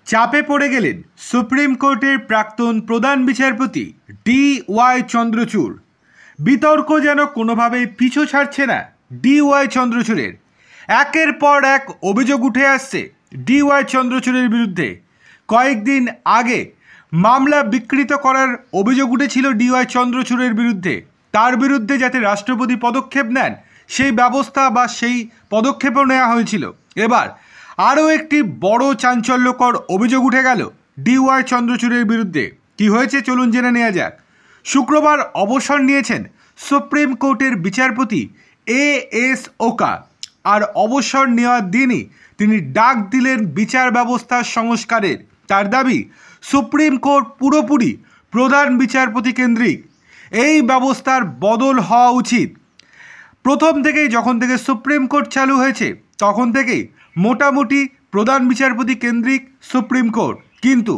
চাপে পড়ে গেলেন সুপ্রিম কোর্টের প্রাক্তন প্রধান বিচারপতি DY চন্দ্রচূড়। বিতর্ক যেন কোনোভাবেই পিছু ছাড়ছে না DY চন্দ্রচূড়ের। একের পর এক অভিযোগ উঠে আসছে DY চন্দ্রচূড়ের বিরুদ্ধে। কয়েকদিন আগে মামলা বিকৃত করার অভিযোগ উঠেছিল DY চন্দ্রচূড়ের বিরুদ্ধে। তার বিরুদ্ধে যাতে রাষ্ট্রপতি পদক্ষেপ নেন সেই ব্যবস্থা বা সেই পদক্ষেপও নেওয়া হয়েছিল। এবার আরও একটি বড় চাঞ্চল্যকর অভিযোগ উঠে গেল DY চন্দ্রচূড়ের বিরুদ্ধে। কি হয়েছে চলুন জেনে নেওয়া যাক। শুক্রবার অবসর নিয়েছেন সুপ্রিম কোর্টের বিচারপতি AS ওকা। আর অবসর নেওয়ার দিনই তিনি ডাক দিলেন বিচার ব্যবস্থার সংস্কারের। তার দাবি সুপ্রিম কোর্ট পুরোপুরি প্রধান বিচারপতি কেন্দ্রিক। এই ব্যবস্থার বদল হওয়া উচিত। প্রথম থেকেই যখন থেকে সুপ্রিম কোর্ট চালু হয়েছে তখন থেকেই মোটামুটি প্রধান বিচারপতি কেন্দ্রিক সুপ্রিম কোর্ট। কিন্তু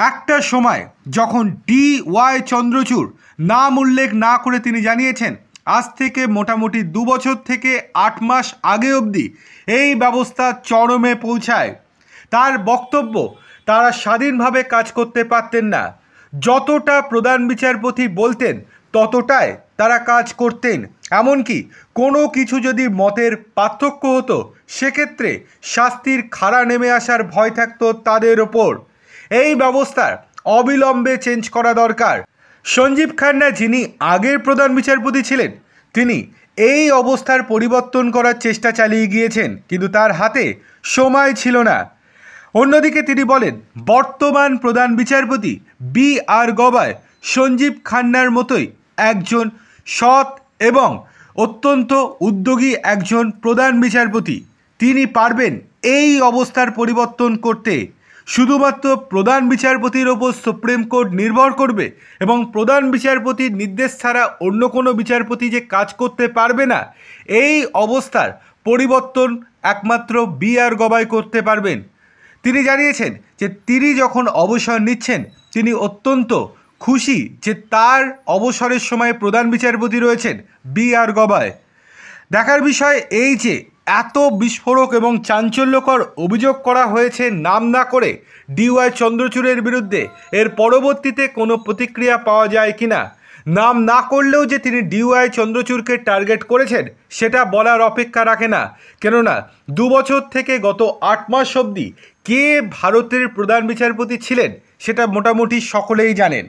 একটা সময় যখন DY চন্দ্রচূড় নাম উল্লেখ না করে তিনি জানিয়েছেন আজ থেকে মোটামুটি 2 বছর থেকে 8 মাস আগে অবধি এই ব্যবস্থা চরমে পৌঁছায়। তার বক্তব্য তারা স্বাধীনভাবে কাজ করতে পারতেন না। যতটা প্রধান বিচারপতি বলতেন ততটাই তারা কাজ করতেন। এমনকি কোনো কিছু যদি মতের পার্থক্য হতো সেক্ষেত্রে শাস্তির খাড়া নেমে আসার ভয় থাকতো তাদের ওপর। এই ব্যবস্থার অবিলম্বে চেঞ্জ করা দরকার। সঞ্জীব খান্না যিনি আগের প্রধান বিচারপতি ছিলেন তিনি এই অবস্থার পরিবর্তন করার চেষ্টা চালিয়ে গিয়েছেন, কিন্তু তার হাতে সময় ছিল না। অন্যদিকে তিনি বলেন বর্তমান প্রধান বিচারপতি BR গবাই সঞ্জীব খান্নার মতোই একজন সৎ এবং অত্যন্ত উদ্যোগী একজন প্রধান বিচারপতি। তিনি পারবেন এই অবস্থার পরিবর্তন করতে। শুধুমাত্র প্রধান বিচারপতির ওপর সুপ্রিম কোর্ট নির্ভর করবে এবং প্রধান বিচারপতির নির্দেশ ছাড়া অন্য কোনো বিচারপতি যে কাজ করতে পারবে না, এই অবস্থার পরিবর্তন একমাত্র BR গবাই করতে পারবেন। তিনি জানিয়েছেন যে তিনি যখন অবসর নিচ্ছেন তিনি অত্যন্ত খুশি যে তার অবসরের সময় প্রধান বিচারপতি রয়েছেন BR গবাই। দেখার বিষয় এই যে এত বিস্ফোরক এবং চাঞ্চল্যকর অভিযোগ করা হয়েছে নাম না করে DY চন্দ্রচূড়ের বিরুদ্ধে, এর পরবর্তীতে কোনো প্রতিক্রিয়া পাওয়া যায় কিনা। নাম না করলেও যে তিনি DY চন্দ্রচূড়কে টার্গেট করেছেন সেটা বলার অপেক্ষা রাখে না। কেননা 2 বছর থেকে গত 8 মাস অবধি কে ভারতের প্রধান বিচারপতি ছিলেন সেটা মোটামুটি সকলেই জানেন।